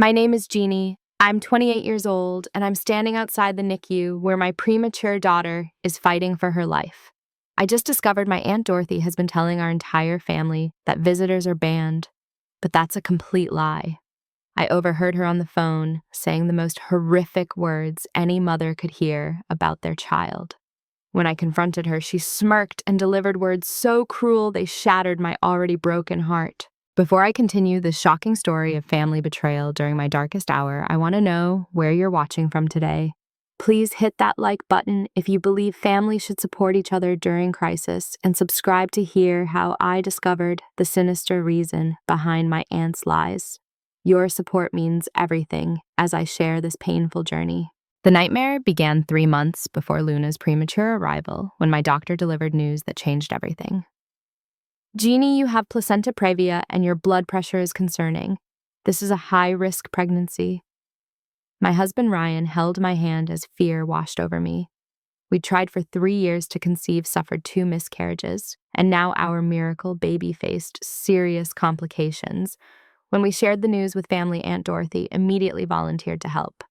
My name is Jeannie. I'm 28 years old, and I'm standing outside the NICU where my premature daughter is fighting for her life. I just discovered my Aunt Dorothy has been telling our entire family that visitors are banned, but that's a complete lie. I overheard her on the phone saying the most horrific words any mother could hear about their child. When I confronted her, she smirked and delivered words so cruel they shattered my already broken heart. Before I continue this shocking story of family betrayal during my darkest hour, I want to know where you're watching from today. Please hit that like button if you believe families should support each other during crisis, and subscribe to hear how I discovered the sinister reason behind my aunt's lies. Your support means everything as I share this painful journey. The nightmare began 3 months before Luna's premature arrival, when my doctor delivered news that changed everything. Jeannie, you have placenta previa and your blood pressure is concerning. This is a high-risk pregnancy. My husband Ryan held my hand as fear washed over me. We tried for 3 years to conceive, suffered 2 miscarriages, and now our miracle baby faced serious complications. When we shared the news with family, Aunt Dorothy immediately volunteered to help.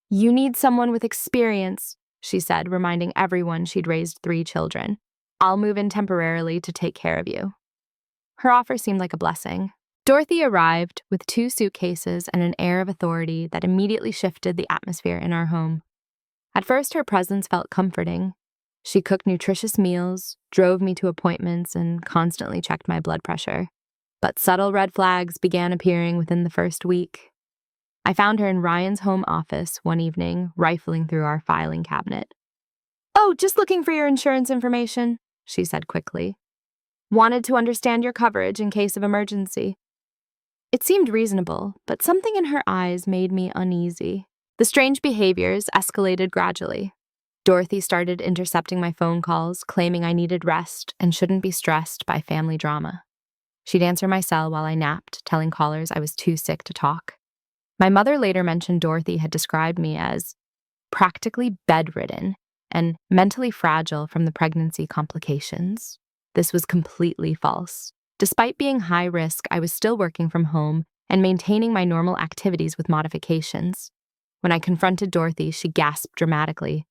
"You need someone with experience," she said, reminding everyone she'd raised 3 children. "I'll move in temporarily to take care of you." Her offer seemed like a blessing. Dorothy arrived with 2 suitcases and an air of authority that immediately shifted the atmosphere in our home. At first, her presence felt comforting. She cooked nutritious meals, drove me to appointments, and constantly checked my blood pressure. But subtle red flags began appearing within the first week. I found her in Ryan's home office one evening, rifling through our filing cabinet. "Oh, just looking for your insurance information," she said quickly. "Wanted to understand your coverage in case of emergency." It seemed reasonable, but something in her eyes made me uneasy. The strange behaviors escalated gradually. Dorothy started intercepting my phone calls, claiming I needed rest and shouldn't be stressed by family drama. She'd answer my cell while I napped, telling callers I was too sick to talk. My mother later mentioned Dorothy had described me as practically bedridden and mentally fragile from the pregnancy complications. This was completely false. Despite being high risk, I was still working from home and maintaining my normal activities with modifications. When I confronted Dorothy, she gasped dramatically.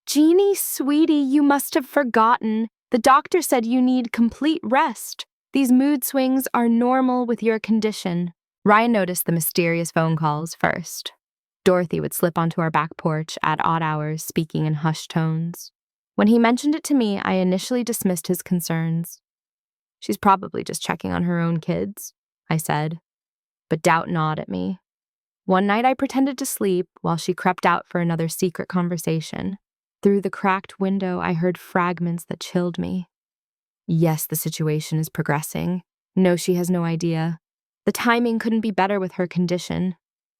"Jeannie, sweetie, you must have forgotten. The doctor said you need complete rest. These mood swings are normal with your condition." Ryan noticed the mysterious phone calls first. Dorothy would slip onto our back porch at odd hours, speaking in hushed tones. When he mentioned it to me, I initially dismissed his concerns. "She's probably just checking on her own kids," I said, but doubt gnawed at me. One night I pretended to sleep while she crept out for another secret conversation. Through the cracked window, I heard fragments that chilled me. "Yes, the situation is progressing. No, she has no idea. The timing couldn't be better with her condition."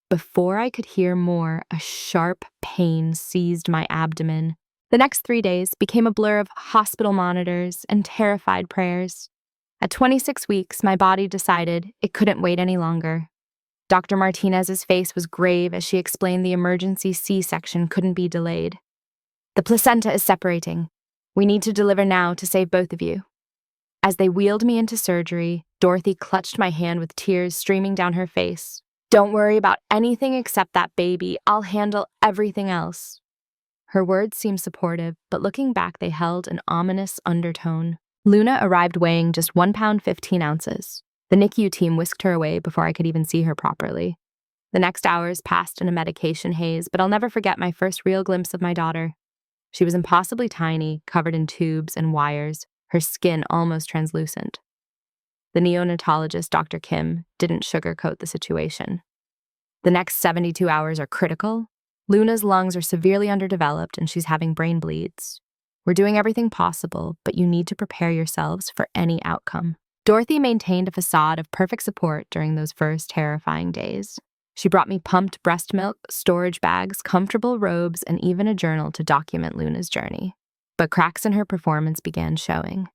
Before I could hear more, a sharp pain seized my abdomen. The next 3 days became a blur of hospital monitors and terrified prayers. At 26 weeks, my body decided it couldn't wait any longer. Dr. Martinez's face was grave as she explained the emergency C-section couldn't be delayed. "The placenta is separating. We need to deliver now to save both of you." As they wheeled me into surgery, Dorothy clutched my hand with tears streaming down her face. "Don't worry about anything except that baby. I'll handle everything else." Her words seemed supportive, but looking back, they held an ominous undertone. Luna arrived weighing just 1 pound 15 ounces. The NICU team whisked her away before I could even see her properly. The next hours passed in a medication haze, but I'll never forget my first real glimpse of my daughter. She was impossibly tiny, covered in tubes and wires, her skin almost translucent. The neonatologist, Dr. Kim, didn't sugarcoat the situation. "The next 72 hours are critical. Luna's lungs are severely underdeveloped and she's having brain bleeds. We're doing everything possible, but you need to prepare yourselves for any outcome." Dorothy maintained a facade of perfect support during those first terrifying days. She brought me pumped breast milk, storage bags, comfortable robes, and even a journal to document Luna's journey. But cracks in her performance began showing.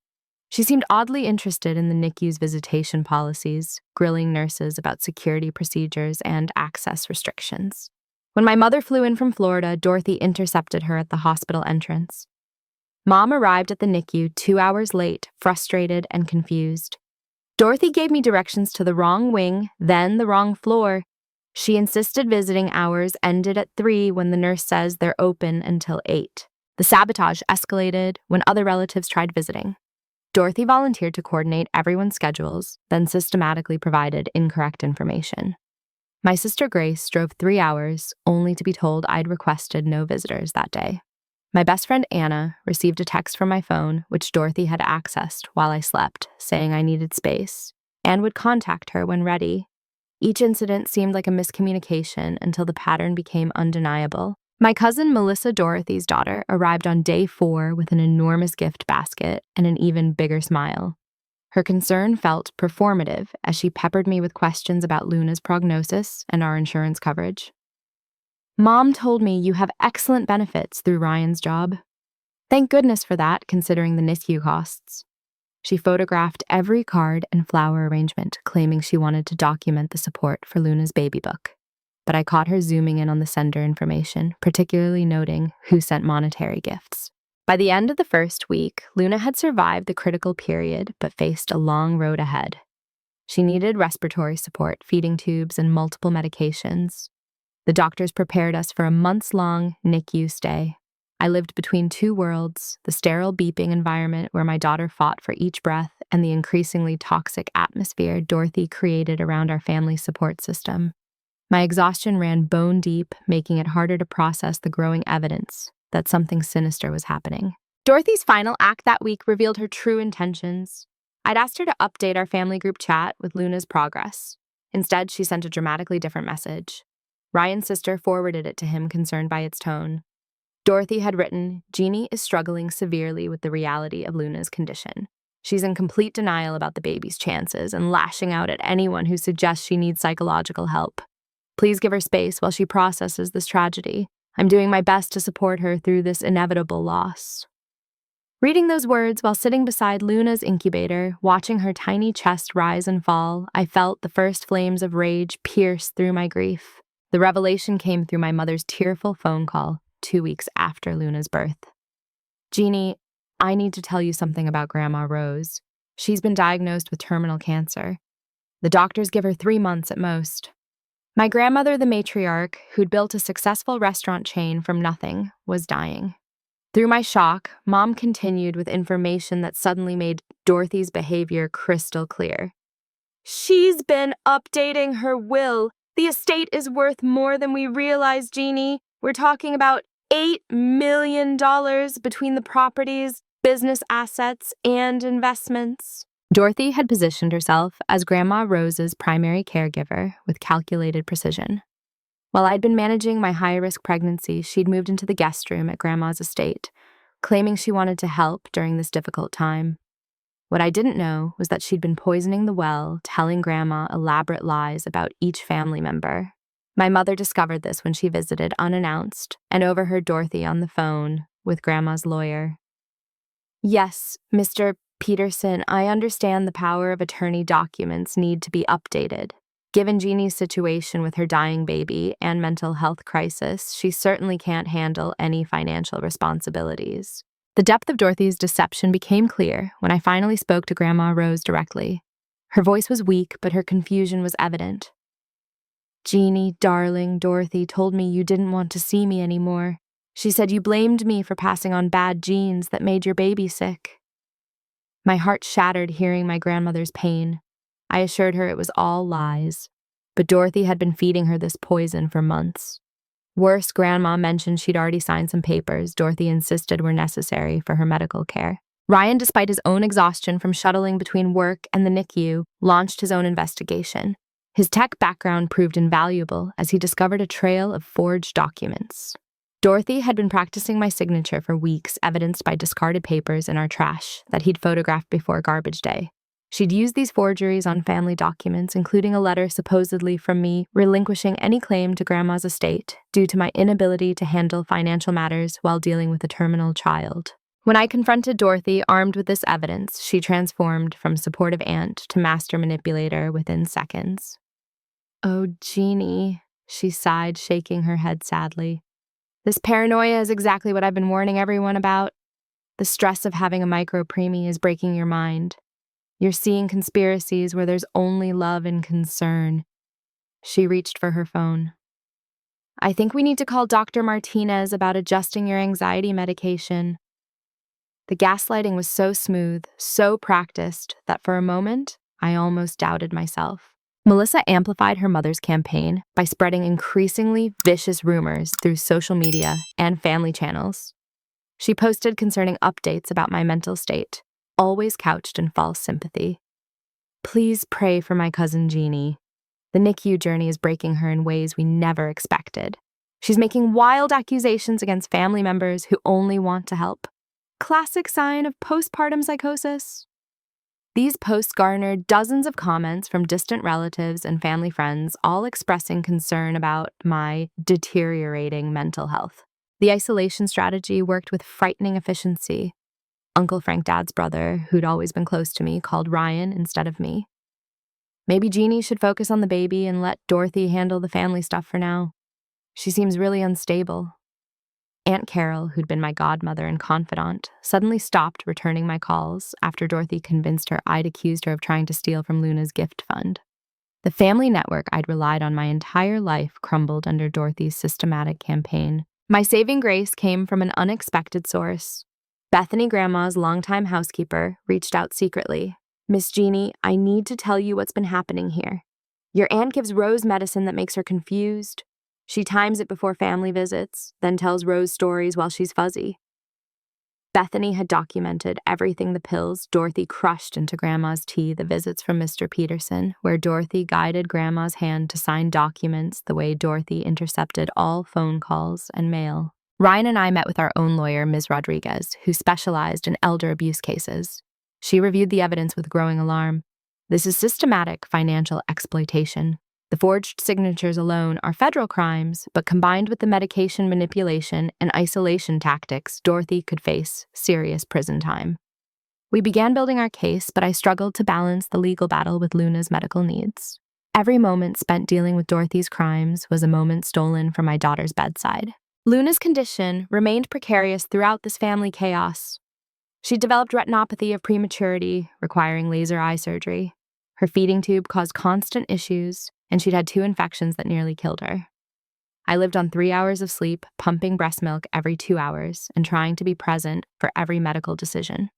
She seemed oddly interested in the NICU's visitation policies, grilling nurses about security procedures and access restrictions. When my mother flew in from Florida, Dorothy intercepted her at the hospital entrance. Mom arrived at the NICU 2 hours late, frustrated and confused. Dorothy gave me directions to the wrong wing, then the wrong floor. She insisted visiting hours ended at 3 when the nurse says they're open until 8. The sabotage escalated when other relatives tried visiting. Dorothy volunteered to coordinate everyone's schedules, then systematically provided incorrect information. My sister Grace drove 3 hours, only to be told I'd requested no visitors that day. My best friend Anna received a text from my phone, which Dorothy had accessed while I slept, saying I needed space, and would contact her when ready. Each incident seemed like a miscommunication until the pattern became undeniable. My cousin Melissa, Dorothy's daughter, arrived on day 4 with an enormous gift basket and an even bigger smile. Her concern felt performative as she peppered me with questions about Luna's prognosis and our insurance coverage. Mom told me you have excellent benefits through Ryan's job. Thank goodness for that, considering the NICU costs. She photographed every card and flower arrangement, claiming she wanted to document the support for Luna's baby book. But I caught her zooming in on the sender information, particularly noting who sent monetary gifts. By the end of the first week, Luna had survived the critical period but faced a long road ahead. She needed respiratory support, feeding tubes, and multiple medications. The doctors prepared us for a months-long NICU stay. I lived between two worlds, the sterile beeping environment where my daughter fought for each breath and the increasingly toxic atmosphere Dorothy created around our family support system. My exhaustion ran bone deep, making it harder to process the growing evidence that something sinister was happening. Dorothy's final act that week revealed her true intentions. I'd asked her to update our family group chat with Luna's progress. Instead, she sent a dramatically different message. Ryan's sister forwarded it to him, concerned by its tone. Dorothy had written, "Jeannie is struggling severely with the reality of Luna's condition. She's in complete denial about the baby's chances and lashing out at anyone who suggests she needs psychological help. Please give her space while she processes this tragedy. I'm doing my best to support her through this inevitable loss." Reading those words while sitting beside Luna's incubator, watching her tiny chest rise and fall, I felt the first flames of rage pierce through my grief. The revelation came through my mother's tearful phone call 2 weeks after Luna's birth. "Jeannie, I need to tell you something about Grandma Rose. She's been diagnosed with terminal cancer. The doctors give her 3 months at most." My grandmother, the matriarch, who'd built a successful restaurant chain from nothing, was dying. Through my shock, Mom continued with information that suddenly made Dorothy's behavior crystal clear. "She's been updating her will. The estate is worth more than we realize, Jeannie. We're talking about $8 million between the properties, business assets, and investments." Dorothy had positioned herself as Grandma Rose's primary caregiver with calculated precision. While I'd been managing my high-risk pregnancy, she'd moved into the guest room at Grandma's estate, claiming she wanted to help during this difficult time. What I didn't know was that she'd been poisoning the well, telling Grandma elaborate lies about each family member. My mother discovered this when she visited unannounced and overheard Dorothy on the phone with Grandma's lawyer. "Yes, Mr. Peterson, I understand the power of attorney documents need to be updated. Given Jeannie's situation with her dying baby and mental health crisis, she certainly can't handle any financial responsibilities." The depth of Dorothy's deception became clear when I finally spoke to Grandma Rose directly. Her voice was weak, but her confusion was evident. "Jeannie, darling, Dorothy told me you didn't want to see me anymore. She said you blamed me for passing on bad genes that made your baby sick." My heart shattered hearing my grandmother's pain. I assured her it was all lies, but Dorothy had been feeding her this poison for months. Worse, Grandma mentioned she'd already signed some papers Dorothy insisted were necessary for her medical care. Ryan, despite his own exhaustion from shuttling between work and the NICU, launched his own investigation. His tech background proved invaluable as he discovered a trail of forged documents. Dorothy had been practicing my signature for weeks, evidenced by discarded papers in our trash that he'd photographed before garbage day. She'd used these forgeries on family documents, including a letter supposedly from me relinquishing any claim to Grandma's estate due to my inability to handle financial matters while dealing with a terminal child. When I confronted Dorothy armed with this evidence, she transformed from supportive aunt to master manipulator within seconds. "Oh, Jeannie," she sighed, shaking her head sadly. "This paranoia is exactly what I've been warning everyone about. The stress of having a micro-preemie is breaking your mind. You're seeing conspiracies where there's only love and concern. She reached for her phone. I think we need to call Dr. Martinez about adjusting your anxiety medication. The gaslighting was so smooth, so practiced, that for a moment, I almost doubted myself. Melissa amplified her mother's campaign by spreading increasingly vicious rumors through social media and family channels. She posted concerning updates about my mental state, always couched in false sympathy. Please pray for my cousin Jeannie. The NICU journey is breaking her in ways we never expected. She's making wild accusations against family members who only want to help. Classic sign of postpartum psychosis. These posts garnered dozens of comments from distant relatives and family friends, all expressing concern about my deteriorating mental health. The isolation strategy worked with frightening efficiency. Uncle Frank, Dad's brother, who'd always been close to me, called Ryan instead of me. Maybe Jeannie should focus on the baby and let Dorothy handle the family stuff for now. She seems really unstable. Aunt Carol, who'd been my godmother and confidant, suddenly stopped returning my calls after Dorothy convinced her I'd accused her of trying to steal from Luna's gift fund. The family network I'd relied on my entire life crumbled under Dorothy's systematic campaign. My saving grace came from an unexpected source. Bethany Grandma's longtime housekeeper reached out secretly. Miss Jeannie, I need to tell you what's been happening here. Your aunt gives Rose medicine that makes her confused. She times it before family visits, then tells Rose stories while she's fuzzy. Bethany had documented everything the pills Dorothy crushed into Grandma's tea, the visits from Mr. Peterson, where Dorothy guided Grandma's hand to sign documents the way Dorothy intercepted all phone calls and mail. Ryan and I met with our own lawyer, Ms. Rodriguez, who specialized in elder abuse cases. She reviewed the evidence with growing alarm. This is systematic financial exploitation. The forged signatures alone are federal crimes, but combined with the medication manipulation and isolation tactics, Dorothy could face serious prison time. We began building our case, but I struggled to balance the legal battle with Luna's medical needs. Every moment spent dealing with Dorothy's crimes was a moment stolen from my daughter's bedside. Luna's condition remained precarious throughout this family chaos. She developed retinopathy of prematurity, requiring laser eye surgery. Her feeding tube caused constant issues, and she'd had 2 infections that nearly killed her. I lived on 3 hours of sleep, pumping breast milk every 2 hours, and trying to be present for every medical decision.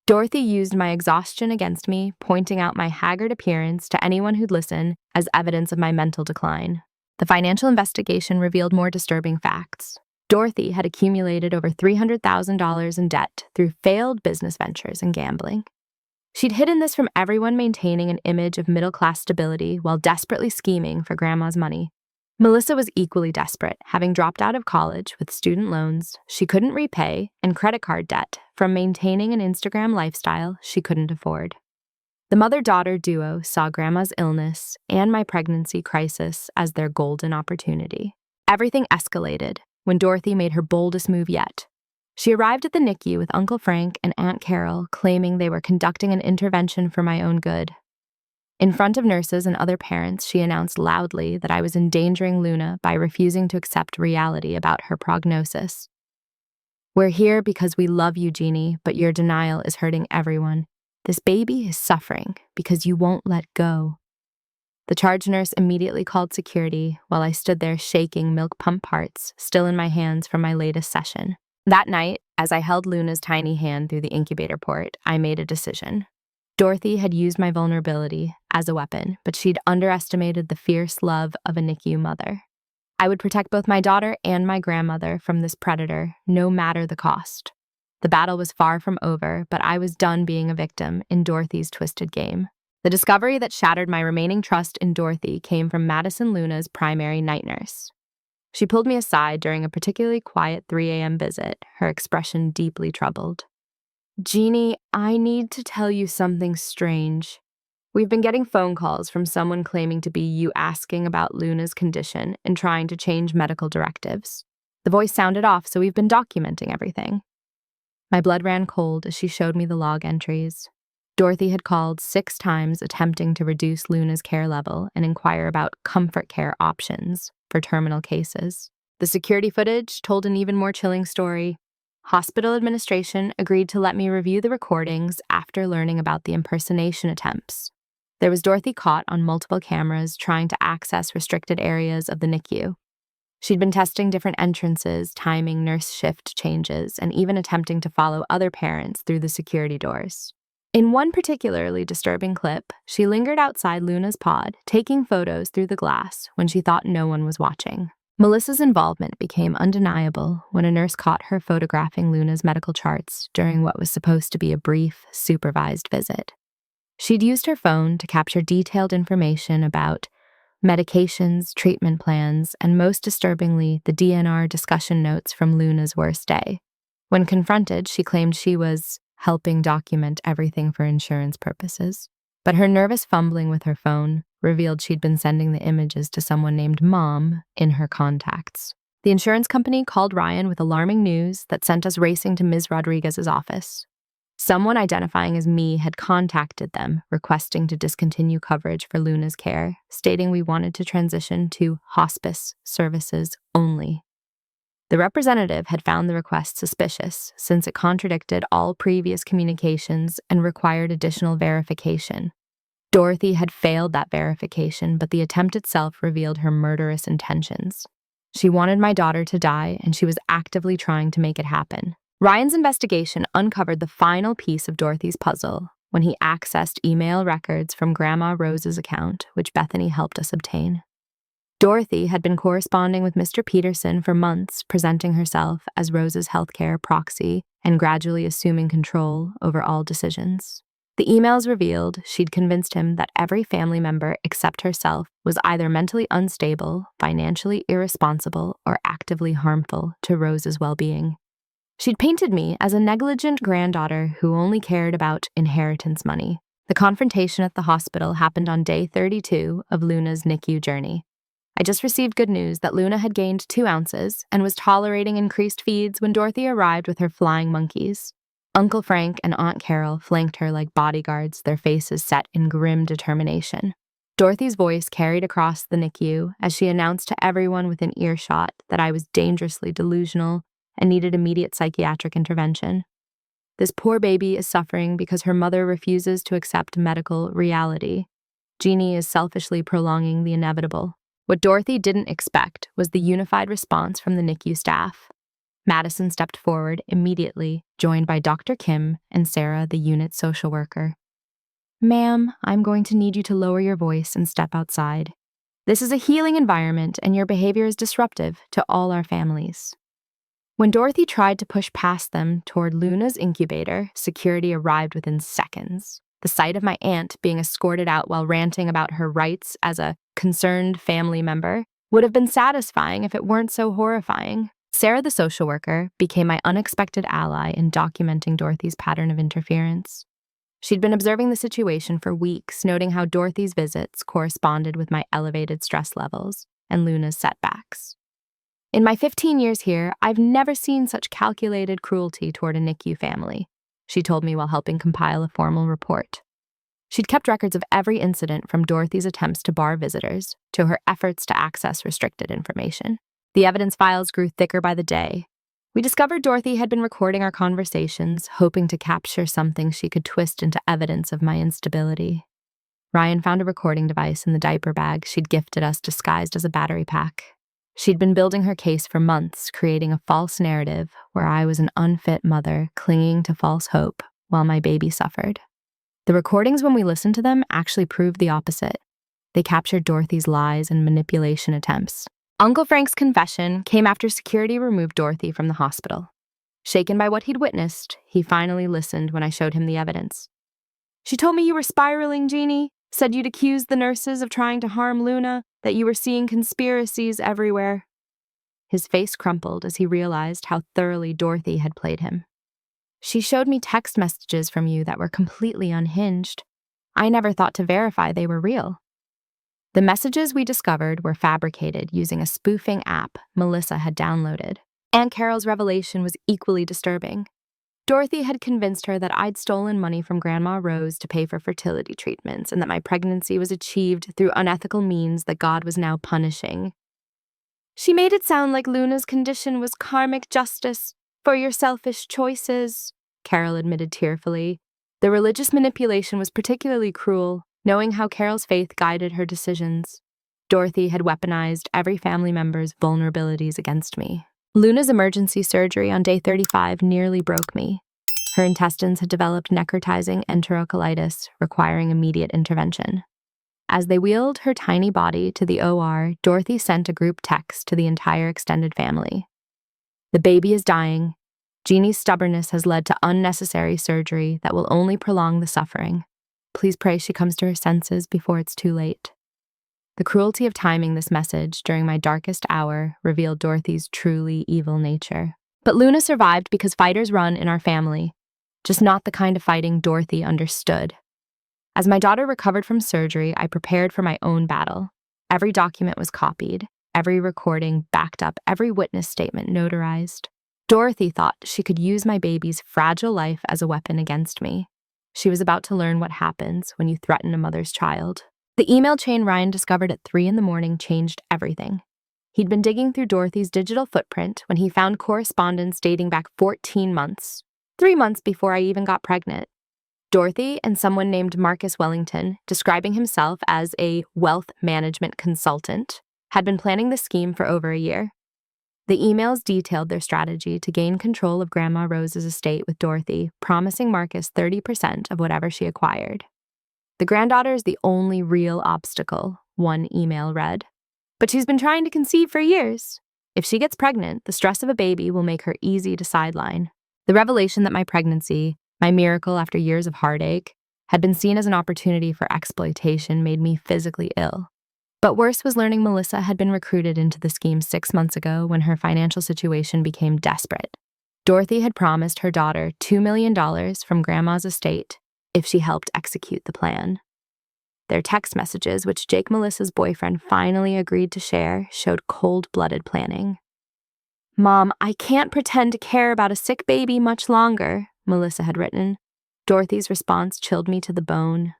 Dorothy used my exhaustion against me, pointing out my haggard appearance to anyone who'd listen as evidence of my mental decline. The financial investigation revealed more disturbing facts. Dorothy had accumulated over $300,000 in debt through failed business ventures and gambling. She'd hidden this from everyone, maintaining an image of middle-class stability while desperately scheming for Grandma's money. Melissa was equally desperate, having dropped out of college with student loans she couldn't repay and credit card debt from maintaining an Instagram lifestyle she couldn't afford. The mother-daughter duo saw Grandma's illness and my pregnancy crisis as their golden opportunity. Everything escalated when Dorothy made her boldest move yet. She arrived at the NICU with Uncle Frank and Aunt Carol, claiming they were conducting an intervention for my own good. In front of nurses and other parents, she announced loudly that I was endangering Luna by refusing to accept reality about her prognosis. We're here because we love you, Jeannie, but your denial is hurting everyone. This baby is suffering because you won't let go. The charge nurse immediately called security while I stood there shaking milk pump parts still in my hands from my latest session. That night, as I held Luna's tiny hand through the incubator port, I made a decision. Dorothy had used my vulnerability as a weapon, but she'd underestimated the fierce love of a NICU mother. I would protect both my daughter and my grandmother from this predator, no matter the cost. The battle was far from over, but I was done being a victim in Dorothy's twisted game. The discovery that shattered my remaining trust in Dorothy came from Madison Luna's primary night nurse. She pulled me aside during a particularly quiet 3 a.m. visit, her expression deeply troubled. Jeannie, I need to tell you something strange. We've been getting phone calls from someone claiming to be you asking about Luna's condition and trying to change medical directives. The voice sounded off, so we've been documenting everything. My blood ran cold as she showed me the log entries. Dorothy had called 6 times attempting to reduce Luna's care level and inquire about comfort care options for terminal cases. The security footage told an even more chilling story. Hospital administration agreed to let me review the recordings after learning about the impersonation attempts. There was Dorothy caught on multiple cameras trying to access restricted areas of the NICU. She'd been testing different entrances, timing nurse shift changes, and even attempting to follow other parents through the security doors. In one particularly disturbing clip, she lingered outside Luna's pod, taking photos through the glass when she thought no one was watching. Melissa's involvement became undeniable when a nurse caught her photographing Luna's medical charts during what was supposed to be a brief, supervised visit. She'd used her phone to capture detailed information about medications, treatment plans, and most disturbingly, the DNR discussion notes from Luna's worst day. When confronted, she claimed she was helping document everything for insurance purposes. But her nervous fumbling with her phone revealed she'd been sending the images to someone named Mom in her contacts. The insurance company called Ryan with alarming news that sent us racing to Ms. Rodriguez's office. Someone identifying as me had contacted them, requesting to discontinue coverage for Luna's care, stating we wanted to transition to hospice services only. The representative had found the request suspicious since it contradicted all previous communications and required additional verification. Dorothy had failed that verification, but the attempt itself revealed her murderous intentions. She wanted my daughter to die, and she was actively trying to make it happen. Ryan's investigation uncovered the final piece of Dorothy's puzzle when he accessed email records from Grandma Rose's account, which Bethany helped us obtain. Dorothy had been corresponding with Mr. Peterson for months, presenting herself as Rose's healthcare proxy and gradually assuming control over all decisions. The emails revealed she'd convinced him that every family member except herself was either mentally unstable, financially irresponsible, or actively harmful to Rose's well-being. She'd painted me as a negligent granddaughter who only cared about inheritance money. The confrontation at the hospital happened on day 32 of Luna's NICU journey. I just received good news that Luna had gained 2 ounces and was tolerating increased feeds when Dorothy arrived with her flying monkeys. Uncle Frank and Aunt Carol flanked her like bodyguards, their faces set in grim determination. Dorothy's voice carried across the NICU as she announced to everyone within earshot that I was dangerously delusional and needed immediate psychiatric intervention. This poor baby is suffering because her mother refuses to accept medical reality. Jeannie is selfishly prolonging the inevitable. What Dorothy didn't expect was the unified response from the NICU staff. Madison stepped forward immediately, joined by Dr. Kim and Sarah, the unit social worker. "Ma'am, I'm going to need you to lower your voice and step outside. This is a healing environment, and your behavior is disruptive to all our families." When Dorothy tried to push past them toward Luna's incubator, security arrived within seconds. The sight of my aunt being escorted out while ranting about her rights as a concerned family member would have been satisfying if it weren't so horrifying. Sarah, the social worker, became my unexpected ally in documenting Dorothy's pattern of interference. She'd been observing the situation for weeks, noting how Dorothy's visits corresponded with my elevated stress levels and Luna's setbacks. In my 15 years here, I've never seen such calculated cruelty toward a NICU family, she told me while helping compile a formal report. She'd kept records of every incident from Dorothy's attempts to bar visitors to her efforts to access restricted information. The evidence files grew thicker by the day. We discovered Dorothy had been recording our conversations, hoping to capture something she could twist into evidence of my instability. Ryan found a recording device in the diaper bag she'd gifted us disguised as a battery pack. She'd been building her case for months, creating a false narrative where I was an unfit mother clinging to false hope while my baby suffered. The recordings, when we listened to them, actually proved the opposite. They captured Dorothy's lies and manipulation attempts. Uncle Frank's confession came after security removed Dorothy from the hospital. Shaken by what he'd witnessed, he finally listened when I showed him the evidence. "She told me you were spiraling, Jeannie. Said you'd accused the nurses of trying to harm Luna, that you were seeing conspiracies everywhere." His face crumpled as he realized how thoroughly Dorothy had played him. "She showed me text messages from you that were completely unhinged. I never thought to verify they were real." The messages we discovered were fabricated using a spoofing app Melissa had downloaded. Aunt Carol's revelation was equally disturbing. Dorothy had convinced her that I'd stolen money from Grandma Rose to pay for fertility treatments and that my pregnancy was achieved through unethical means that God was now punishing. "She made it sound like Luna's condition was karmic justice for your selfish choices," Carol admitted tearfully. The religious manipulation was particularly cruel. Knowing how Carol's faith guided her decisions, Dorothy had weaponized every family member's vulnerabilities against me. Luna's emergency surgery on day 35 nearly broke me. Her intestines had developed necrotizing enterocolitis, requiring immediate intervention. As they wheeled her tiny body to the OR, Dorothy sent a group text to the entire extended family. "The baby is dying. Jeannie's stubbornness has led to unnecessary surgery that will only prolong the suffering. Please pray she comes to her senses before it's too late." The cruelty of timing this message during my darkest hour revealed Dorothy's truly evil nature. But Luna survived because fighters run in our family, just not the kind of fighting Dorothy understood. As my daughter recovered from surgery, I prepared for my own battle. Every document was copied, every recording backed up, every witness statement notarized. Dorothy thought she could use my baby's fragile life as a weapon against me. She was about to learn what happens when you threaten a mother's child. The email chain Ryan discovered at 3 a.m. changed everything. He'd been digging through Dorothy's digital footprint when he found correspondence dating back 14 months, 3 months before I even got pregnant. Dorothy and someone named Marcus Wellington, describing himself as a wealth management consultant, had been planning the scheme for over a year. The emails detailed their strategy to gain control of Grandma Rose's estate with Dorothy, promising Marcus 30% of whatever she acquired. "The granddaughter is the only real obstacle," one email read. "But she's been trying to conceive for years. If she gets pregnant, the stress of a baby will make her easy to sideline." The revelation that my pregnancy, my miracle after years of heartache, had been seen as an opportunity for exploitation made me physically ill. But worse was learning Melissa had been recruited into the scheme 6 months ago when her financial situation became desperate. Dorothy had promised her daughter $2 million from Grandma's estate if she helped execute the plan. Their text messages, which Jake Melissa's boyfriend finally agreed to share, showed cold-blooded planning. "Mom, I can't pretend to care about a sick baby much longer," Melissa had written. Dorothy's response chilled me to the bone.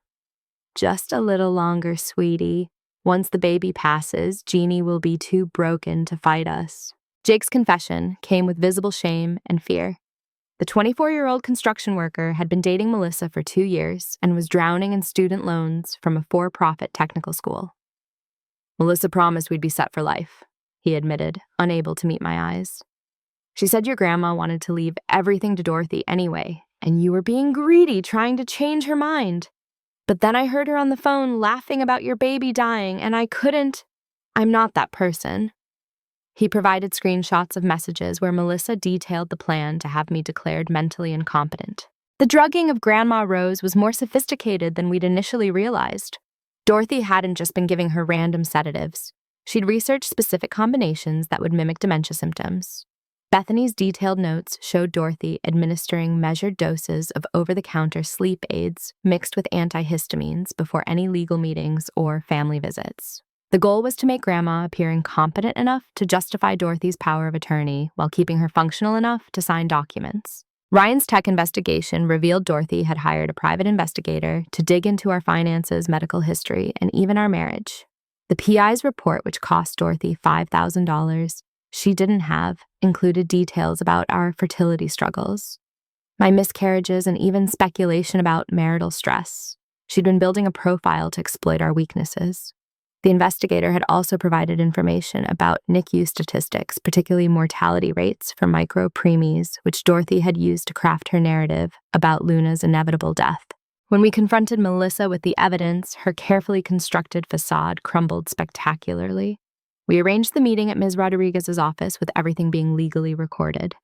"Just a little longer, sweetie. Once the baby passes, Jeannie will be too broken to fight us." Jake's confession came with visible shame and fear. The 24-year-old construction worker had been dating Melissa for 2 years and was drowning in student loans from a for-profit technical school. "Melissa promised we'd be set for life," he admitted, unable to meet my eyes. "She said your grandma wanted to leave everything to Dorothy anyway, and you were being greedy trying to change her mind. But then I heard her on the phone laughing about your baby dying, and I couldn't. I'm not that person." He provided screenshots of messages where Melissa detailed the plan to have me declared mentally incompetent. The drugging of Grandma Rose was more sophisticated than we'd initially realized. Dorothy hadn't just been giving her random sedatives. She'd researched specific combinations that would mimic dementia symptoms. Bethany's detailed notes showed Dorothy administering measured doses of over-the-counter sleep aids mixed with antihistamines before any legal meetings or family visits. The goal was to make Grandma appear incompetent enough to justify Dorothy's power of attorney while keeping her functional enough to sign documents. Ryan's tech investigation revealed Dorothy had hired a private investigator to dig into our finances, medical history, and even our marriage. The PI's report, which cost Dorothy $5,000, she didn't have, included details about our fertility struggles, my miscarriages, and even speculation about marital stress. She'd been building a profile to exploit our weaknesses. The investigator had also provided information about NICU statistics, particularly mortality rates for micro-preemies, which Dorothy had used to craft her narrative about Luna's inevitable death. When we confronted Melissa with the evidence, her carefully constructed facade crumbled spectacularly. We arranged the meeting at Ms. Rodriguez's office with everything being legally recorded.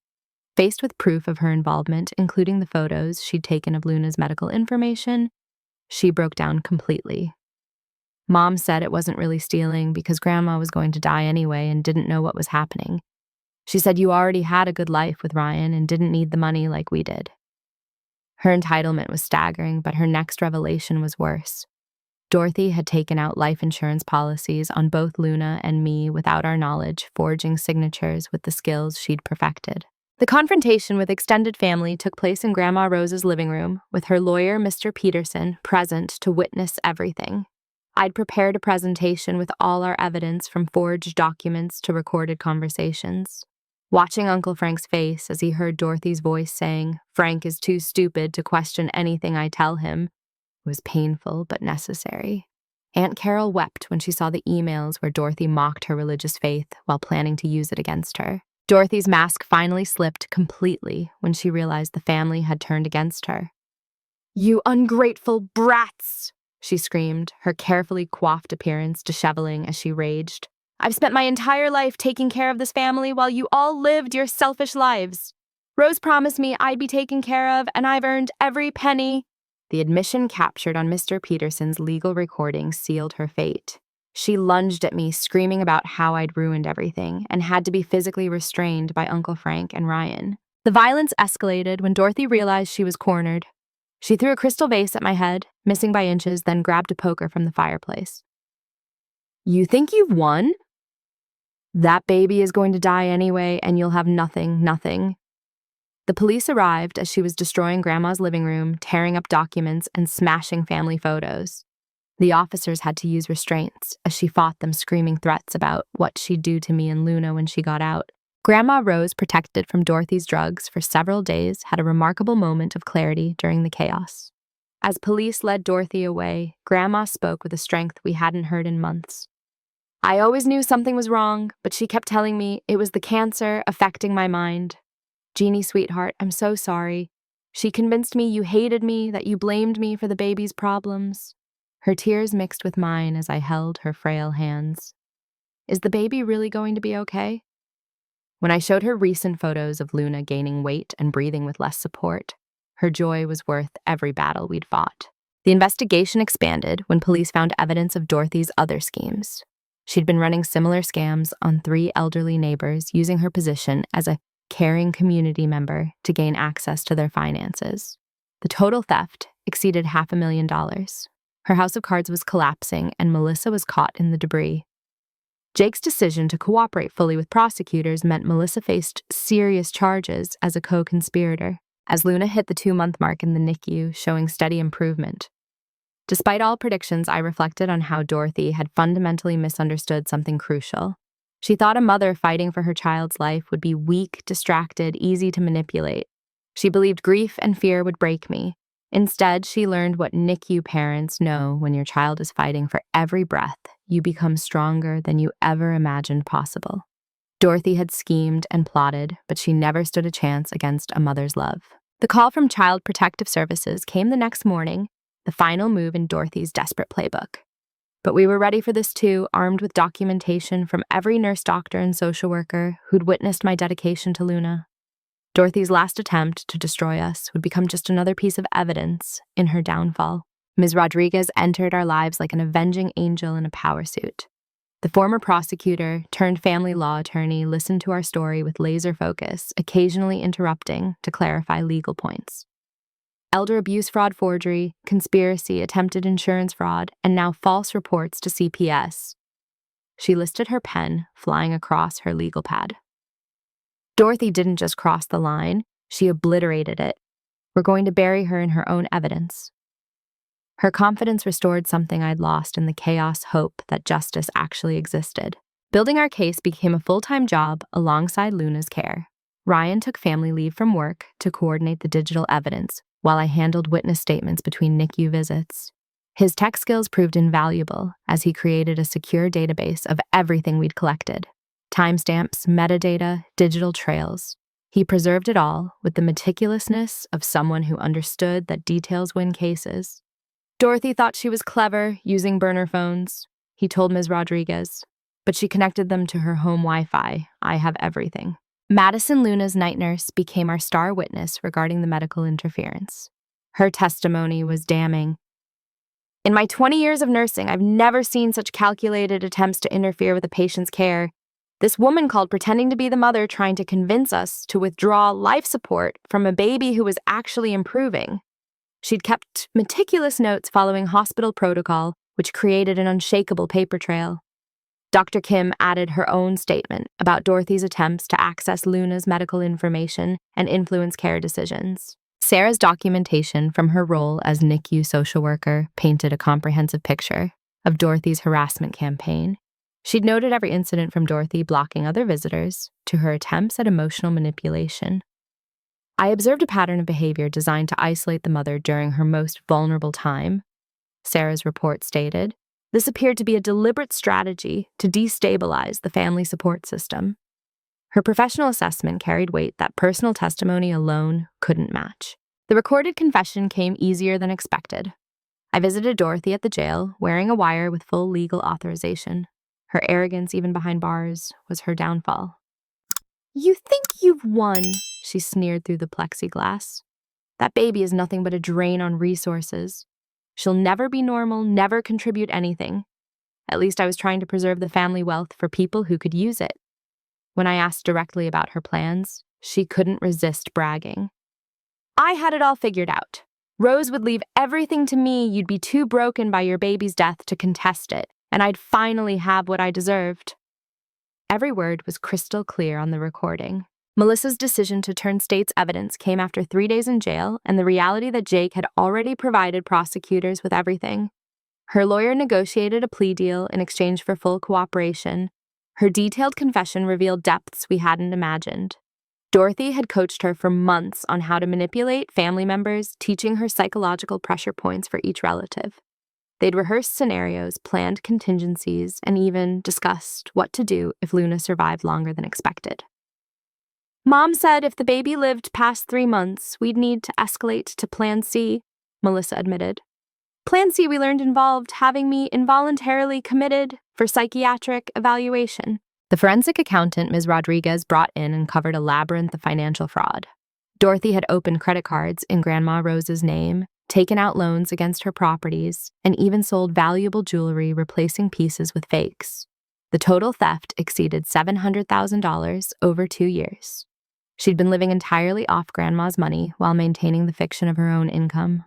Faced with proof of her involvement, including the photos she'd taken of Luna's medical information, she broke down completely. Mom said it wasn't really stealing because Grandma was going to die anyway and didn't know what was happening. She said you already had a good life with Ryan and didn't need the money like we did. Her entitlement was staggering, but her next revelation was worse. Dorothy had taken out life insurance policies on both Luna and me without our knowledge, forging signatures with the skills she'd perfected. The confrontation with extended family took place in Grandma Rose's living room, with her lawyer, Mr. Peterson, present to witness everything. I'd prepared a presentation with all our evidence from forged documents to recorded conversations. Watching Uncle Frank's face as he heard Dorothy's voice saying, "Frank is too stupid to question anything I tell him," It was painful but necessary. Aunt Carol wept when she saw the emails where Dorothy mocked her religious faith while planning to use it against her. Dorothy's mask finally slipped completely when she realized the family had turned against her. "You ungrateful brats!" she screamed, her carefully coiffed appearance disheveling as she raged. "I've spent my entire life taking care of this family while you all lived your selfish lives. Rose promised me I'd be taken care of, and I've earned every penny." The admission captured on Mr. Peterson's legal recording sealed her fate. She lunged at me, screaming about how I'd ruined everything and had to be physically restrained by Uncle Frank and Ryan. The violence escalated when Dorothy realized she was cornered. She threw a crystal vase at my head, missing by inches, then grabbed a poker from the fireplace. "You think you've won? That baby is going to die anyway, and you'll have nothing. The police arrived as she was destroying Grandma's living room, tearing up documents, and smashing family photos. The officers had to use restraints as she fought them, screaming threats about what she'd do to me and Luna when she got out. Grandma Rose, protected from Dorothy's drugs for several days, had a remarkable moment of clarity during the chaos. As police led Dorothy away, Grandma spoke with a strength we hadn't heard in months. "I always knew something was wrong, but she kept telling me it was the cancer affecting my mind. Jeannie, sweetheart, I'm so sorry. She convinced me you hated me, that you blamed me for the baby's problems." Her tears mixed with mine as I held her frail hands. "Is the baby really going to be okay?" When I showed her recent photos of Luna gaining weight and breathing with less support, her joy was worth every battle we'd fought. The investigation expanded when police found evidence of Dorothy's other schemes. She'd been running similar scams on 3 elderly neighbors, using her position as a caring community member to gain access to their finances. The total theft exceeded $500,000. Her house of cards was collapsing, and Melissa was caught in the debris. Jake's decision to cooperate fully with prosecutors meant Melissa faced serious charges as a co-conspirator, as Luna hit the 2-month mark in the NICU, showing steady improvement. Despite all predictions, I reflected on how Dorothy had fundamentally misunderstood something crucial. She thought a mother fighting for her child's life would be weak, distracted, easy to manipulate. She believed grief and fear would break me. Instead, she learned what NICU parents know: when your child is fighting for every breath, you become stronger than you ever imagined possible. Dorothy had schemed and plotted, but she never stood a chance against a mother's love. The call from Child Protective Services came the next morning, the final move in Dorothy's desperate playbook. But we were ready for this too, armed with documentation from every nurse, doctor, and social worker who'd witnessed my dedication to Luna. Dorothy's last attempt to destroy us would become just another piece of evidence in her downfall. Ms. Rodriguez entered our lives like an avenging angel in a power suit. The former prosecutor turned family law attorney listened to our story with laser focus, occasionally interrupting to clarify legal points. Elder abuse, fraud, forgery, conspiracy, attempted insurance fraud, and now false reports to CPS. She listed her pen flying across her legal pad. Dorothy didn't just cross the line, she obliterated it. We're going to bury her in her own evidence. Her confidence restored something I'd lost in the chaos hope that justice actually existed. Building our case became a full-time job alongside Luna's care. Ryan took family leave from work to coordinate the digital evidence, while I handled witness statements between NICU visits. His tech skills proved invaluable as he created a secure database of everything we'd collected: timestamps, metadata, digital trails. He preserved it all with the meticulousness of someone who understood that details win cases. Dorothy thought she was clever using burner phones, he told Ms. Rodriguez, but she connected them to her home Wi-Fi. I have everything. Madison, Luna's night nurse, became our star witness regarding the medical interference. Her testimony was damning. "In my 20 years of nursing, I've never seen such calculated attempts to interfere with a patient's care. This woman called pretending to be the mother, trying to convince us to withdraw life support from a baby who was actually improving. She'd kept meticulous notes following hospital protocol, which created an unshakable paper trail." Dr. Kim added her own statement about Dorothy's attempts to access Luna's medical information and influence care decisions. Sarah's documentation from her role as NICU social worker painted a comprehensive picture of Dorothy's harassment campaign. She'd noted every incident from Dorothy blocking other visitors to her attempts at emotional manipulation. I observed a pattern of behavior designed to isolate the mother during her most vulnerable time, Sarah's report stated. This appeared to be a deliberate strategy to destabilize the family support system. Her professional assessment carried weight that personal testimony alone couldn't match. The recorded confession came easier than expected. I visited Dorothy at the jail, wearing a wire with full legal authorization. Her arrogance, even behind bars, was her downfall. "You think you've won," she sneered through the plexiglass. "That baby is nothing but a drain on resources. She'll never be normal, never contribute anything. At least I was trying to preserve the family wealth for people who could use it." When I asked directly about her plans, she couldn't resist bragging. "I had it all figured out. Rose would leave everything to me. You'd be too broken by your baby's death to contest it, and I'd finally have what I deserved." Every word was crystal clear on the recording. Melissa's decision to turn state's evidence came after 3 days in jail and the reality that Jake had already provided prosecutors with everything. Her lawyer negotiated a plea deal in exchange for full cooperation. Her detailed confession revealed depths we hadn't imagined. Dorothy had coached her for months on how to manipulate family members, teaching her psychological pressure points for each relative. They'd rehearsed scenarios, planned contingencies, and even discussed what to do if Luna survived longer than expected. "Mom said if the baby lived past 3 months, we'd need to escalate to Plan C," Melissa admitted. "Plan C we learned involved having me involuntarily committed for psychiatric evaluation." The forensic accountant, Ms. Rodriguez, brought in and covered a labyrinth of financial fraud. Dorothy had opened credit cards in Grandma Rose's name, taken out loans against her properties, and even sold valuable jewelry replacing pieces with fakes. The total theft exceeded $700,000 over 2 years. She'd been living entirely off Grandma's money while maintaining the fiction of her own income.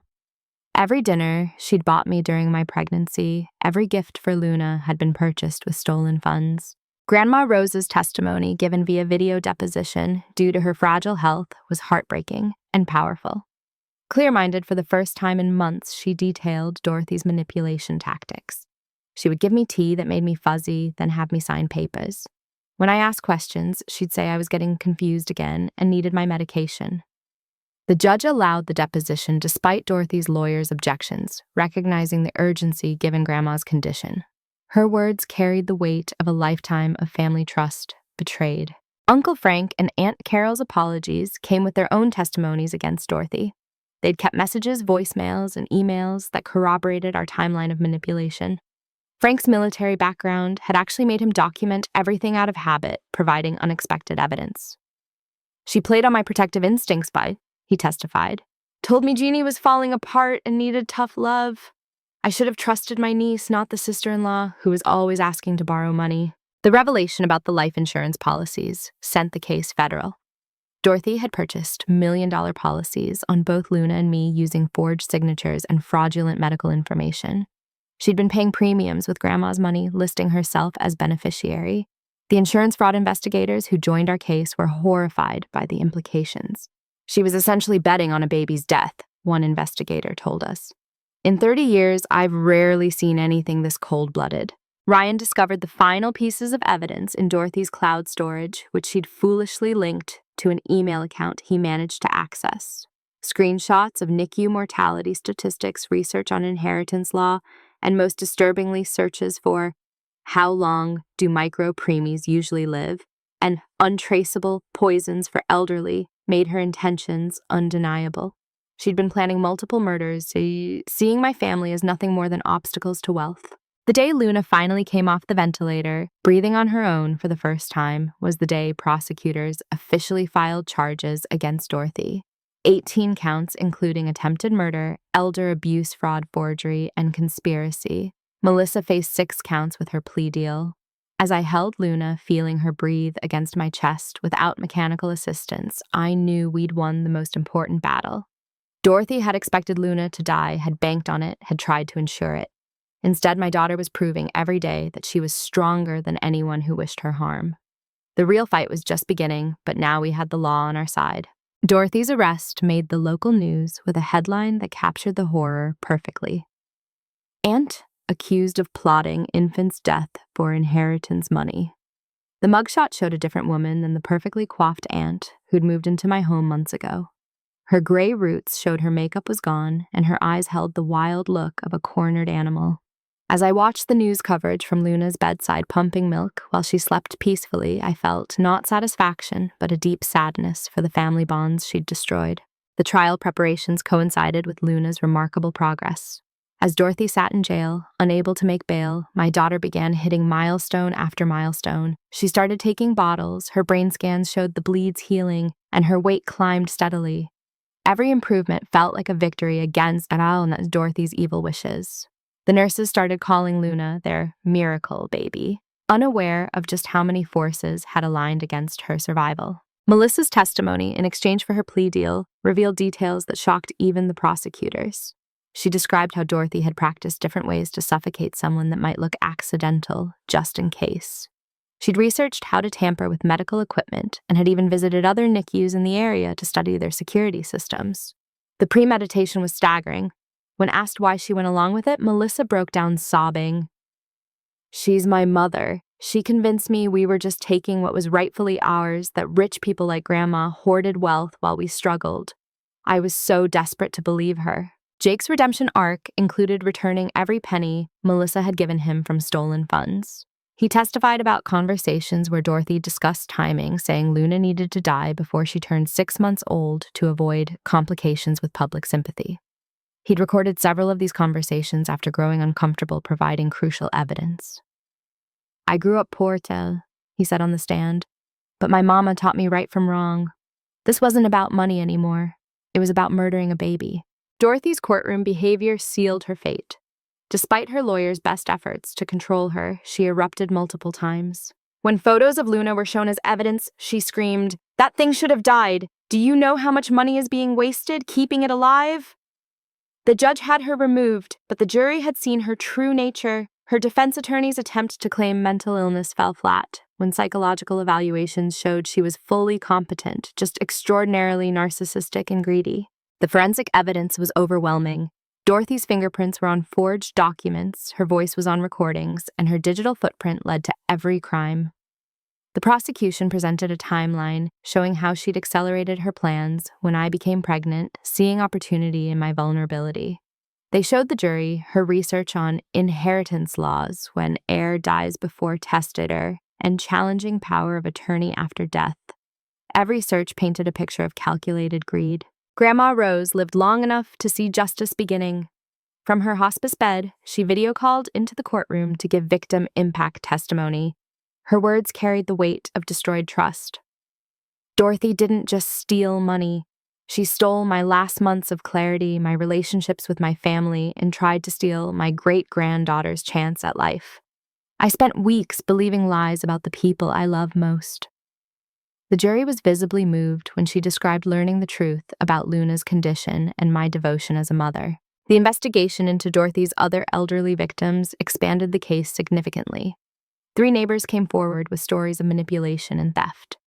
Every dinner she'd bought me during my pregnancy, every gift for Luna had been purchased with stolen funds. Grandma Rose's testimony, given via video deposition due to her fragile health, was heartbreaking and powerful. Clear-minded for the first time in months, she detailed Dorothy's manipulation tactics. She would give me tea that made me fuzzy, then have me sign papers. When I asked questions, she'd say I was getting confused again and needed my medication. The judge allowed the deposition despite Dorothy's lawyer's objections, recognizing the urgency given Grandma's condition. Her words carried the weight of a lifetime of family trust betrayed. Uncle Frank and Aunt Carol's apologies came with their own testimonies against Dorothy. They'd kept messages, voicemails, and emails that corroborated our timeline of manipulation. Frank's military background had actually made him document everything out of habit, providing unexpected evidence. "She played on my protective instincts, he testified. "Told me Jeannie was falling apart and needed tough love. I should have trusted my niece, not the sister-in-law, who was always asking to borrow money." The revelation about the life insurance policies sent the case federal. Dorothy had purchased million-dollar policies on both Luna and me using forged signatures and fraudulent medical information. She'd been paying premiums with Grandma's money, listing herself as beneficiary. The insurance fraud investigators who joined our case were horrified by the implications. "She was essentially betting on a baby's death," one investigator told us. "In 30 years, I've rarely seen anything this cold-blooded." Ryan discovered the final pieces of evidence in Dorothy's cloud storage, which she'd foolishly linked to an email account he managed to access. Screenshots of NICU mortality statistics, research on inheritance law, and most disturbingly, searches for "how long do micro-preemies usually live?" and "untraceable poisons for elderly" made her intentions undeniable. She'd been planning multiple murders, seeing my family as nothing more than obstacles to wealth. The day Luna finally came off the ventilator, breathing on her own for the first time, was the day prosecutors officially filed charges against Dorothy. 18 counts, including attempted murder, elder abuse, fraud, forgery, and conspiracy. Melissa faced 6 counts with her plea deal. As I held Luna, feeling her breathe against my chest without mechanical assistance, I knew we'd won the most important battle. Dorothy had expected Luna to die, had banked on it, had tried to ensure it. Instead, my daughter was proving every day that she was stronger than anyone who wished her harm. The real fight was just beginning, but now we had the law on our side. Dorothy's arrest made the local news with a headline that captured the horror perfectly. "Aunt accused of plotting infant's death for inheritance money." The mugshot showed a different woman than the perfectly coiffed aunt who'd moved into my home months ago. Her gray roots showed her makeup was gone, and her eyes held the wild look of a cornered animal. As I watched the news coverage from Luna's bedside pumping milk while she slept peacefully, I felt not satisfaction, but a deep sadness for the family bonds she'd destroyed. The trial preparations coincided with Luna's remarkable progress. As Dorothy sat in jail, unable to make bail, my daughter began hitting milestone after milestone. She started taking bottles, her brain scans showed the bleeds healing, and her weight climbed steadily. Every improvement felt like a victory against Dorothy's evil wishes. The nurses started calling Luna their miracle baby, unaware of just how many forces had aligned against her survival. Melissa's testimony, in exchange for her plea deal, revealed details that shocked even the prosecutors. She described how Dorothy had practiced different ways to suffocate someone that might look accidental, just in case. She'd researched how to tamper with medical equipment and had even visited other NICUs in the area to study their security systems. The premeditation was staggering. When asked why she went along with it, Melissa broke down sobbing. "She's my mother. She convinced me we were just taking what was rightfully ours, that rich people like Grandma hoarded wealth while we struggled. I was so desperate to believe her." Jake's redemption arc included returning every penny Melissa had given him from stolen funds. He testified about conversations where Dorothy discussed timing, saying Luna needed to die before she turned 6 months old to avoid complications with public sympathy. He'd recorded several of these conversations after growing uncomfortable providing crucial evidence. "I grew up poor, he said on the stand, but my mama taught me right from wrong. This wasn't about money anymore. It was about murdering a baby." Dorothy's courtroom behavior sealed her fate. Despite her lawyer's best efforts to control her, she erupted multiple times. When photos of Luna were shown as evidence, she screamed, "That thing should have died. Do you know how much money is being wasted keeping it alive?" The judge had her removed, but the jury had seen her true nature. Her defense attorney's attempt to claim mental illness fell flat when psychological evaluations showed she was fully competent, just extraordinarily narcissistic and greedy. The forensic evidence was overwhelming. Dorothy's fingerprints were on forged documents, her voice was on recordings, and her digital footprint led to every crime. The prosecution presented a timeline showing how she'd accelerated her plans when I became pregnant, seeing opportunity in my vulnerability. They showed the jury her research on inheritance laws when heir dies before testator and challenging power of attorney after death. Every search painted a picture of calculated greed. Grandma Rose lived long enough to see justice beginning. From her hospice bed, she video-called into the courtroom to give victim impact testimony. Her words carried the weight of destroyed trust. "Dorothy didn't just steal money. She stole my last months of clarity, my relationships with my family, and tried to steal my great-granddaughter's chance at life. I spent weeks believing lies about the people I love most." The jury was visibly moved when she described learning the truth about Luna's condition and my devotion as a mother. The investigation into Dorothy's other elderly victims expanded the case significantly. 3 neighbors came forward with stories of manipulation and theft.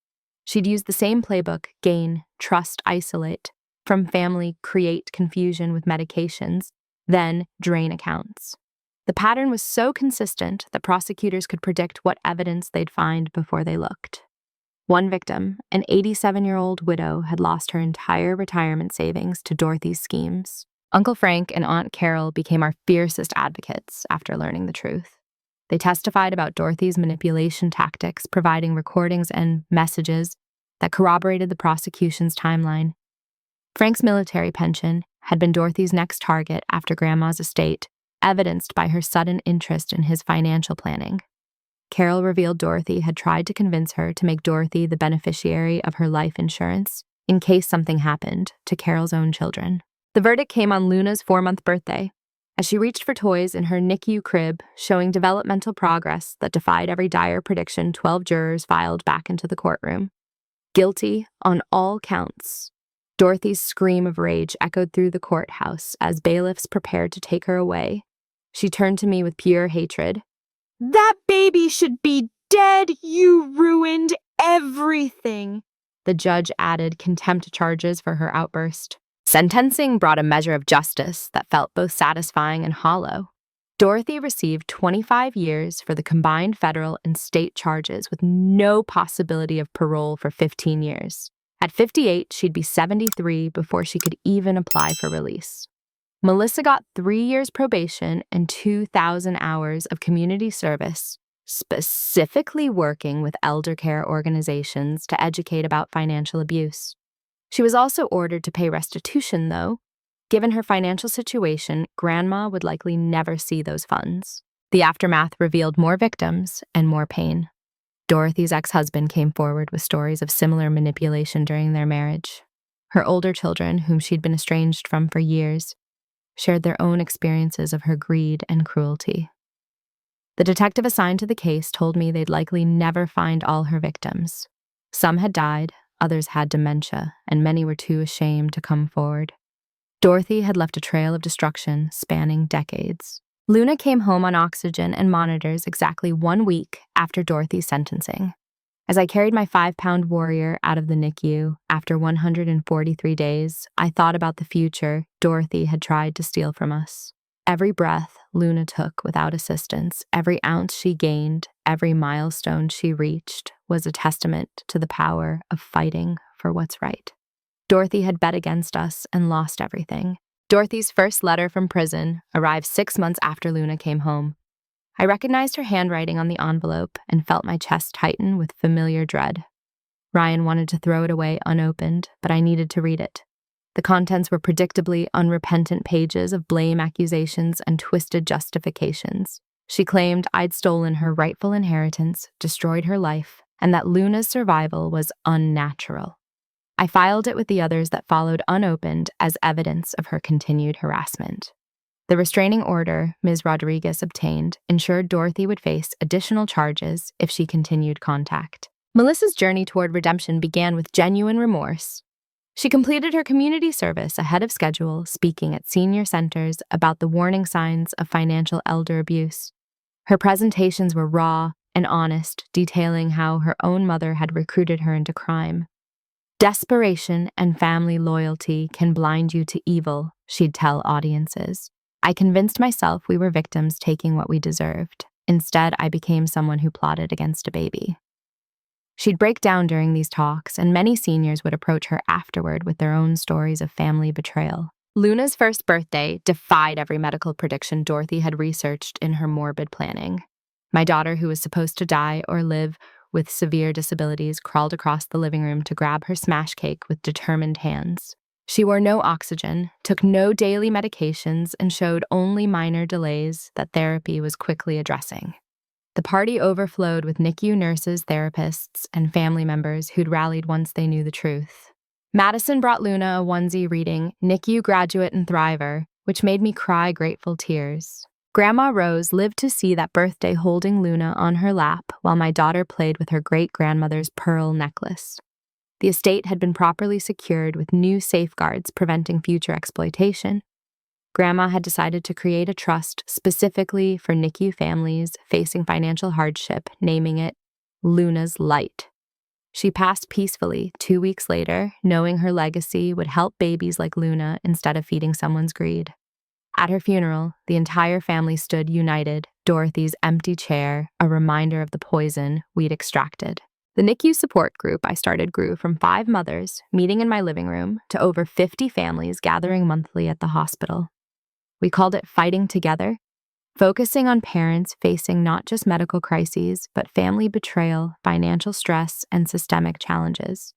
She'd used the same playbook, gain, trust, isolate, from family, create confusion with medications, then drain accounts. The pattern was so consistent that prosecutors could predict what evidence they'd find before they looked. One victim, an 87-year-old widow, had lost her entire retirement savings to Dorothy's schemes. Uncle Frank and Aunt Carol became our fiercest advocates after learning the truth. They testified about Dorothy's manipulation tactics, providing recordings and messages that corroborated the prosecution's timeline. Frank's military pension had been Dorothy's next target after Grandma's estate, evidenced by her sudden interest in his financial planning. Carol revealed Dorothy had tried to convince her to make Dorothy the beneficiary of her life insurance in case something happened to Carol's own children. The verdict came on Luna's 4-month birthday, as she reached for toys in her NICU crib, showing developmental progress that defied every dire prediction. 12 jurors filed back into the courtroom. Guilty on all counts. Dorothy's scream of rage echoed through the courthouse as bailiffs prepared to take her away. She turned to me with pure hatred. "That baby should be dead! You ruined everything!" The judge added contempt charges for her outburst. Sentencing brought a measure of justice that felt both satisfying and hollow. Dorothy received 25 years for the combined federal and state charges with no possibility of parole for 15 years. At 58, she'd be 73 before she could even apply for release. Melissa got 3 years probation and 2,000 hours of community service, specifically working with elder care organizations to educate about financial abuse. She was also ordered to pay restitution, though. Given her financial situation, Grandma would likely never see those funds. The aftermath revealed more victims and more pain. Dorothy's ex-husband came forward with stories of similar manipulation during their marriage. Her older children, whom she'd been estranged from for years, shared their own experiences of her greed and cruelty. The detective assigned to the case told me they'd likely never find all her victims. Some had died, others had dementia, and many were too ashamed to come forward. Dorothy had left a trail of destruction spanning decades. Luna came home on oxygen and monitors exactly 1 week after Dorothy's sentencing. As I carried my 5-pound warrior out of the NICU after 143 days, I thought about the future Dorothy had tried to steal from us. Every breath Luna took without assistance, every ounce she gained, every milestone she reached was a testament to the power of fighting for what's right. Dorothy had bet against us and lost everything. Dorothy's first letter from prison arrived 6 months after Luna came home. I recognized her handwriting on the envelope and felt my chest tighten with familiar dread. Ryan wanted to throw it away unopened, but I needed to read it. The contents were predictably unrepentant pages of blame accusations and twisted justifications. She claimed I'd stolen her rightful inheritance, destroyed her life, and that Luna's survival was unnatural. I filed it with the others that followed unopened as evidence of her continued harassment. The restraining order Ms. Rodriguez obtained ensured Dorothy would face additional charges if she continued contact. Melissa's journey toward redemption began with genuine remorse. She completed her community service ahead of schedule, speaking at senior centers about the warning signs of financial elder abuse. Her presentations were raw and honest, detailing how her own mother had recruited her into crime. Desperation and family loyalty can blind you to evil, she'd tell audiences. I convinced myself we were victims taking what we deserved. Instead, I became someone who plotted against a baby. She'd break down during these talks, and many seniors would approach her afterward with their own stories of family betrayal. Luna's first birthday defied every medical prediction Dorothy had researched in her morbid planning. My daughter, who was supposed to die or live with severe disabilities, crawled across the living room to grab her smash cake with determined hands. She wore no oxygen, took no daily medications, and showed only minor delays that therapy was quickly addressing. The party overflowed with NICU nurses, therapists, and family members who'd rallied once they knew the truth. Madison brought Luna a onesie reading NICU Graduate and Thriver, which made me cry grateful tears. Grandma Rose lived to see that birthday holding Luna on her lap while my daughter played with her great-grandmother's pearl necklace. The estate had been properly secured with new safeguards preventing future exploitation. Grandma had decided to create a trust specifically for NICU families facing financial hardship, naming it Luna's Light. She passed peacefully 2 weeks later, knowing her legacy would help babies like Luna instead of feeding someone's greed. At her funeral, the entire family stood united, Dorothy's empty chair, a reminder of the poison we'd extracted. The NICU support group I started grew from 5 mothers meeting in my living room to over 50 families gathering monthly at the hospital. We called it Fighting Together, focusing on parents facing not just medical crises, but family betrayal, financial stress, and systemic challenges.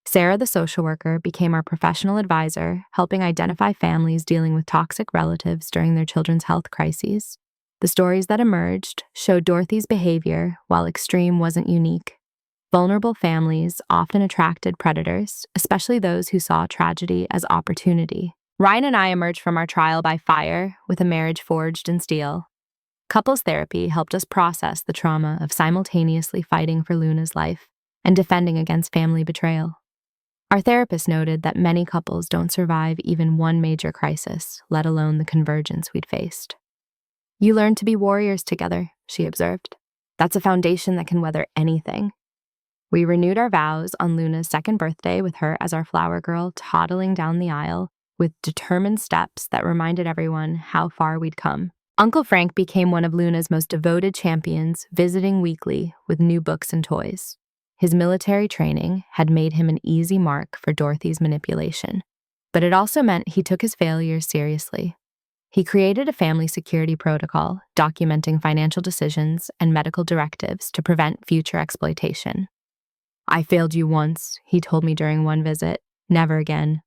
Sarah, the social worker, became our professional advisor, helping identify families dealing with toxic relatives during their children's health crises. The stories that emerged showed Dorothy's behavior, while extreme, wasn't unique. Vulnerable families often attracted predators, especially those who saw tragedy as opportunity. Ryan and I emerged from our trial by fire, with a marriage forged in steel. Couples therapy helped us process the trauma of simultaneously fighting for Luna's life and defending against family betrayal. Our therapist noted that many couples don't survive even one major crisis, let alone the convergence we'd faced. "You learn to be warriors together," she observed. "That's a foundation that can weather anything." We renewed our vows on Luna's second birthday with her as our flower girl toddling down the aisle with determined steps that reminded everyone how far we'd come. Uncle Frank became one of Luna's most devoted champions, visiting weekly with new books and toys. His military training had made him an easy mark for Dorothy's manipulation, but it also meant he took his failures seriously. He created a family security protocol documenting financial decisions and medical directives to prevent future exploitation. "I failed you once," he told me during one visit. "Never again."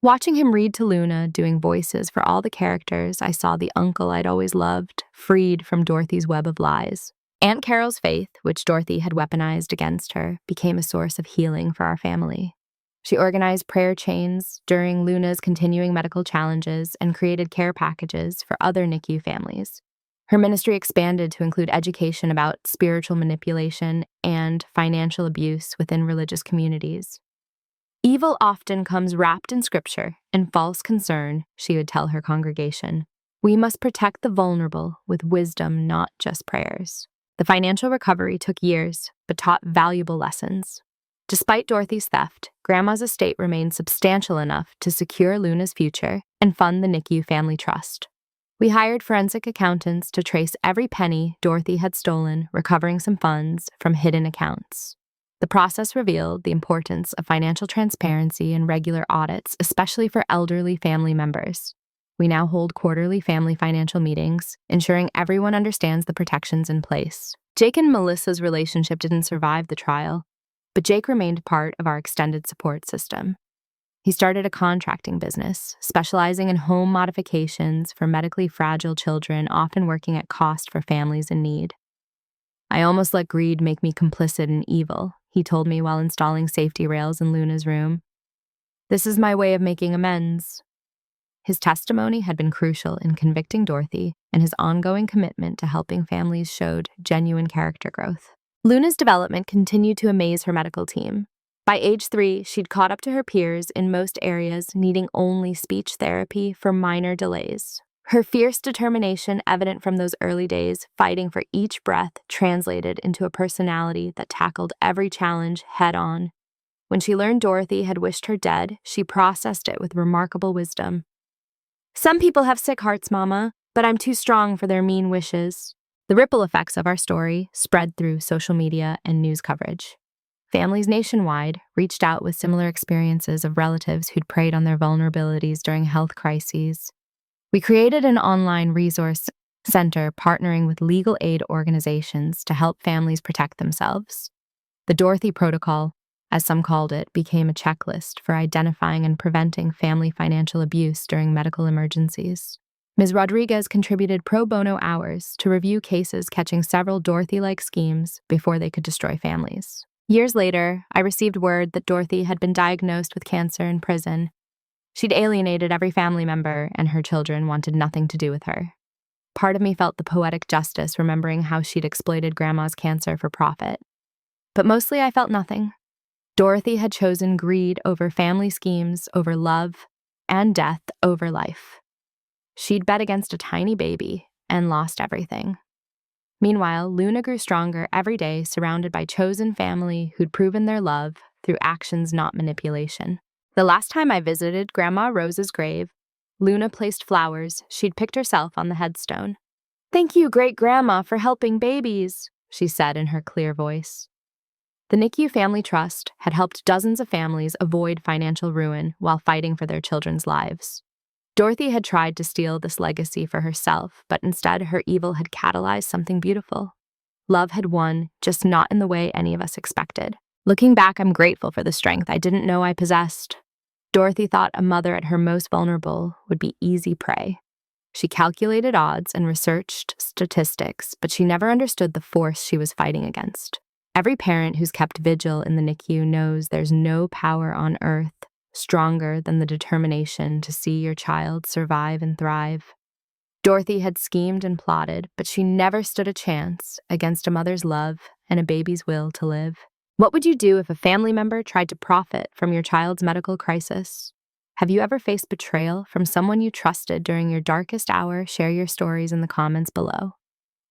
Watching him read to Luna, doing voices for all the characters, I saw the uncle I'd always loved, freed from Dorothy's web of lies. Aunt Carol's faith, which Dorothy had weaponized against her, became a source of healing for our family. She organized prayer chains during Luna's continuing medical challenges and created care packages for other NICU families. Her ministry expanded to include education about spiritual manipulation and financial abuse within religious communities. "Evil often comes wrapped in scripture and false concern," she would tell her congregation. "We must protect the vulnerable with wisdom, not just prayers." The financial recovery took years, but taught valuable lessons. Despite Dorothy's theft, Grandma's estate remained substantial enough to secure Luna's future and fund the NICU Family Trust. We hired forensic accountants to trace every penny Dorothy had stolen, recovering some funds from hidden accounts. The process revealed the importance of financial transparency and regular audits, especially for elderly family members. We now hold quarterly family financial meetings, ensuring everyone understands the protections in place. Jake and Melissa's relationship didn't survive the trial, but Jake remained part of our extended support system. He started a contracting business, specializing in home modifications for medically fragile children, often working at cost for families in need. "I almost let greed make me complicit in evil," he told me while installing safety rails in Luna's room. "This is my way of making amends." His testimony had been crucial in convicting Dorothy, and his ongoing commitment to helping families showed genuine character growth. Luna's development continued to amaze her medical team. By age 3, she'd caught up to her peers in most areas, needing only speech therapy for minor delays. Her fierce determination, evident from those early days, fighting for each breath, translated into a personality that tackled every challenge head-on. When she learned Dorothy had wished her dead, she processed it with remarkable wisdom. "Some people have sick hearts, Mama, but I'm too strong for their mean wishes." The ripple effects of our story spread through social media and news coverage. Families nationwide reached out with similar experiences of relatives who'd preyed on their vulnerabilities during health crises. We created an online resource center partnering with legal aid organizations to help families protect themselves. The Dorothy Protocol, as some called it, became a checklist for identifying and preventing family financial abuse during medical emergencies. Ms. Rodriguez contributed pro bono hours to review cases catching several Dorothy-like schemes before they could destroy families. Years later, I received word that Dorothy had been diagnosed with cancer in prison. She'd alienated every family member, and her children wanted nothing to do with her. Part of me felt the poetic justice, remembering how she'd exploited Grandma's cancer for profit. But mostly I felt nothing. Dorothy had chosen greed over family schemes, over love, and death over life. She'd bet against a tiny baby and lost everything. Meanwhile, Luna grew stronger every day, surrounded by chosen family who'd proven their love through actions, not manipulation. The last time I visited Grandma Rose's grave, Luna placed flowers she'd picked herself on the headstone. "Thank you, great-grandma, for helping babies," she said in her clear voice. The NICU Family Trust had helped dozens of families avoid financial ruin while fighting for their children's lives. Dorothy had tried to steal this legacy for herself, but instead her evil had catalyzed something beautiful. Love had won, just not in the way any of us expected. Looking back, I'm grateful for the strength I didn't know I possessed. Dorothy thought a mother at her most vulnerable would be easy prey. She calculated odds and researched statistics, but she never understood the force she was fighting against. Every parent who's kept vigil in the NICU knows there's no power on earth stronger than the determination to see your child survive and thrive. Dorothy had schemed and plotted, but she never stood a chance against a mother's love and a baby's will to live. What would you do if a family member tried to profit from your child's medical crisis? Have you ever faced betrayal from someone you trusted during your darkest hour? Share your stories in the comments below.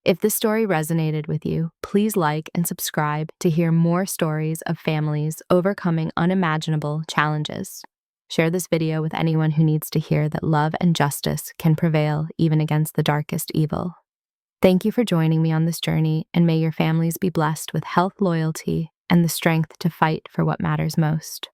If this story resonated with you, please like and subscribe to hear more stories of families overcoming unimaginable challenges. Share this video with anyone who needs to hear that love and justice can prevail even against the darkest evil. Thank you for joining me on this journey, and may your families be blessed with health, loyalty, and the strength to fight for what matters most.